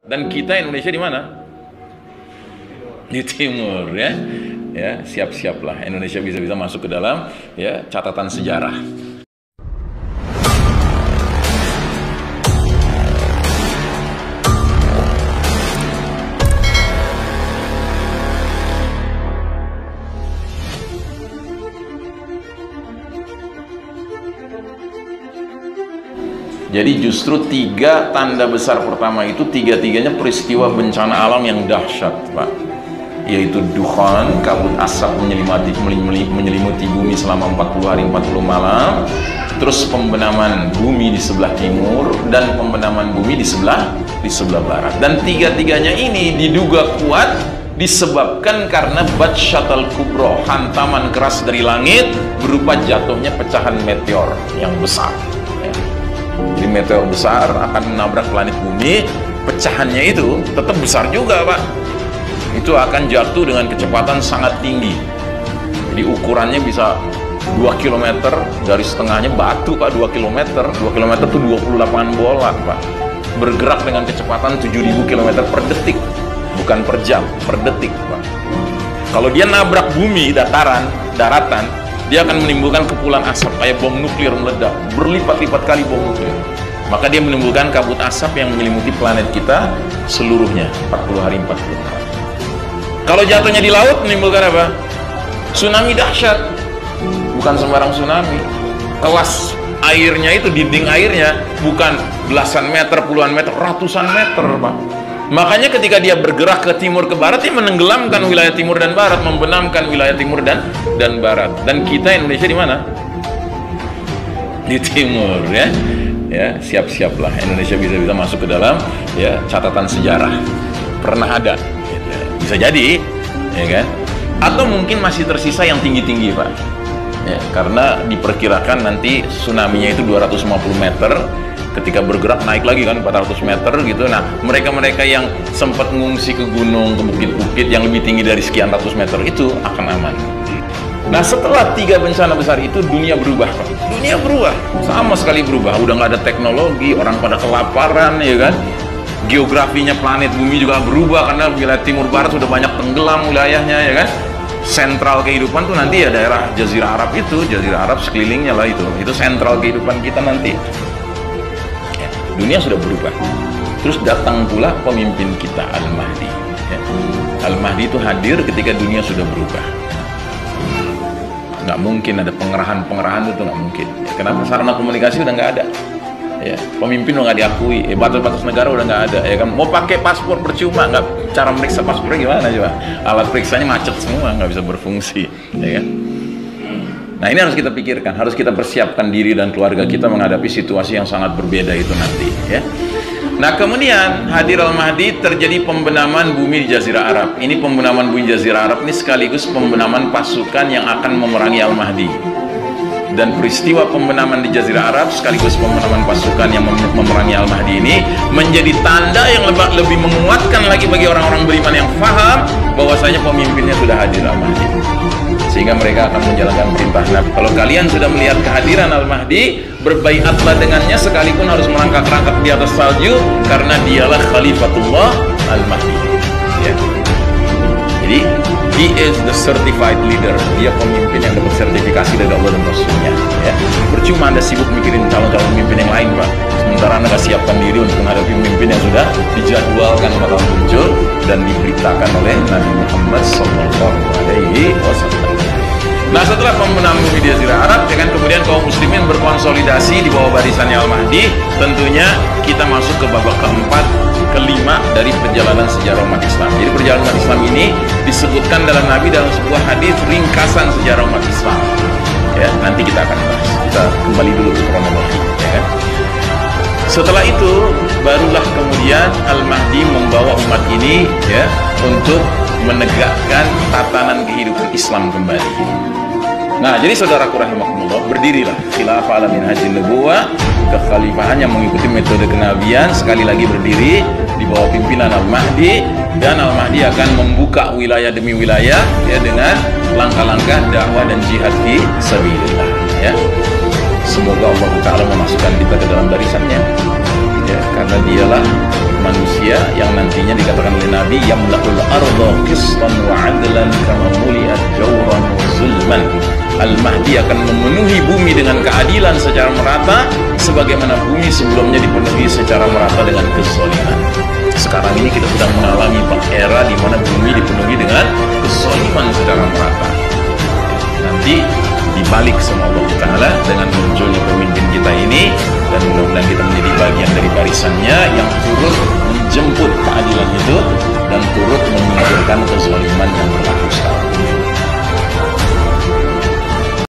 Dan kita Indonesia di mana? Di timur, ya. Ya, siap-siaplah Indonesia bisa masuk ke dalam ya catatan sejarah. Jadi justru tiga tanda besar pertama itu tiga-tiganya peristiwa bencana alam yang dahsyat, Pak. Yaitu dukhan, kabut asap menyelimuti bumi selama 40 hari 40 malam. Terus pembenaman bumi di sebelah timur dan pembenaman bumi di sebelah barat. Dan tiga-tiganya ini diduga kuat disebabkan karena batsyatal kubro, hantaman keras dari langit berupa jatuhnya pecahan meteor yang besar. Jadi meteor besar akan menabrak planet bumi, pecahannya itu tetap besar juga, Pak. Itu akan jatuh dengan kecepatan sangat tinggi. Jadi ukurannya bisa 2 km, dari setengahnya batu, Pak. 2 km itu 28 bola, Pak. Bergerak dengan kecepatan 7.000 km per detik, bukan per jam, per detik, Pak. Kalau dia nabrak bumi, daratan, dia akan menimbulkan kepulan asap kayak bom nuklir meledak, berlipat-lipat kali bom nuklir. Maka dia menimbulkan kabut asap yang menyelimuti planet kita seluruhnya 40 hari 40 malam. Kalau jatuhnya di laut menimbulkan apa? Tsunami dahsyat. Bukan sembarang tsunami. Kelas airnya itu, dinding airnya bukan belasan meter, puluhan meter, ratusan meter, Pak. Makanya ketika dia bergerak ke timur ke barat, dia menenggelamkan wilayah timur dan barat, membenamkan wilayah timur dan barat. Dan kita Indonesia di mana? Di timur, ya. Ya, siap-siaplah Indonesia bisa masuk ke dalam ya catatan sejarah. Pernah ada. Gitu. Bisa jadi, ya kan? Atau mungkin masih tersisa yang tinggi-tinggi, Pak. Ya, karena diperkirakan nanti tsunami-nya itu 250 meter. Ketika bergerak naik lagi kan 400 meter gitu. Nah, mereka-mereka yang sempat mengungsi ke gunung, ke bukit-bukit yang lebih tinggi dari sekian ratus meter itu akan aman. Nah, setelah tiga bencana besar itu dunia berubah, Pak. Dunia berubah, sama sekali berubah. Udah nggak ada teknologi, orang pada kelaparan, ya kan? Geografinya planet bumi juga berubah karena wilayah timur barat sudah banyak tenggelam wilayahnya, ya kan? Sentral kehidupan tuh nanti ya daerah Jazirah Arab itu, Jazirah Arab sekelilingnya lah itu sentral kehidupan kita nanti. Dunia sudah berubah. Terus datang pula pemimpin kita Al-Mahdi, ya. Al-Mahdi itu hadir ketika dunia sudah berubah. Nggak mungkin ada pengerahan itu nggak mungkin, ya. Kenapa? Sarana komunikasi udah nggak ada, ya. Pemimpin udah nggak diakui, batas-batas negara udah nggak ada, ya kan. Mau pakai paspor percuma, nggak. Cara meriksa paspornya gimana coba? Alat periksanya macet semua, nggak bisa berfungsi, ya kan. Nah, ini harus kita pikirkan, harus kita persiapkan diri dan keluarga kita menghadapi situasi yang sangat berbeda itu nanti, ya. Nah, kemudian hadir Al-Mahdi, terjadi pembenaman bumi di Jazirah Arab. Ini pembenaman bumi di Jazirah Arab ini sekaligus pembenaman pasukan yang akan memerangi Al-Mahdi. Dan peristiwa pembenaman di Jazirah Arab sekaligus pembenaman pasukan yang memerangi Al-Mahdi ini menjadi tanda yang lebih menguatkan lagi bagi orang-orang beriman yang paham bahwasanya pemimpinnya sudah hadir Al-Mahdi. Sehingga mereka akan menjalankan perintah Nabi. Kalau kalian sudah melihat kehadiran Al-Mahdi, berbaiatlah dengannya sekalipun harus merangkak-rangkak di atas salju, karena dialah Khalifatullah Al-Mahdi, ya. Jadi he is the certified leader. Dia pemimpin yang dapat sertifikasi dari Allah dan Rasulnya, ya. Percuma Anda sibuk mikirin calon-calon pemimpin yang lain, Pak, sementara Anda nggak siapkan diri untuk menghadapi pemimpin yang sudah dijadwalkan bakal muncul dan diberitakan oleh Nabi Muhammad SAW. Nah, setelah pembenahan bumi di Jazirah Arab, ya kan, kemudian kaum muslimin berkonsolidasi di bawah barisannya Al-Mahdi. Tentunya kita masuk ke babak keempat, kelima dari perjalanan sejarah umat Islam. Jadi perjalanan umat Islam ini disebutkan dalam Nabi dalam sebuah hadis ringkasan sejarah umat Islam. Ya, nanti kita akan bahas. Kita kembali dulu ke kronologi, ya kan. Setelah itu barulah kemudian Al-Mahdi membawa umat ini, ya, untuk menegakkan tatanan kehidupan Islam kembali. Nah, jadi saudaraku rahimakumullah, berdirilah khilafah ala minhajin nubuwah, kekhalifahan yang mengikuti metode kenabian sekali lagi berdiri di bawah pimpinan Al-Mahdi, dan Al-Mahdi akan membuka wilayah demi wilayah, ya, dengan langkah-langkah dakwah dan jihad fi sabilillah, ya. Semoga Allah Ta'ala memasukkan kita ke dalam barisannya, ya, karena dialah manusia yang nantinya dikatakan oleh Nabi yamla'ul arda qistan wa 'adlan kama muli'at jawran wa zulman. Al-Mahdi akan memenuhi bumi dengan keadilan secara merata sebagaimana bumi sebelumnya dipenuhi secara merata dengan kezaliman. Sekarang ini kita sedang mengalami era di mana bumi dipenuhi dengan kezaliman secara merata. Nanti dibalik sama Allah Ta'ala dengan munculnya pemimpin kita ini, dan mudah-mudahan kita menjadi bagian dari barisannya yang turut menjemput keadilan itu dan turut menyingkirkan kezaliman yang berlaku sekarang.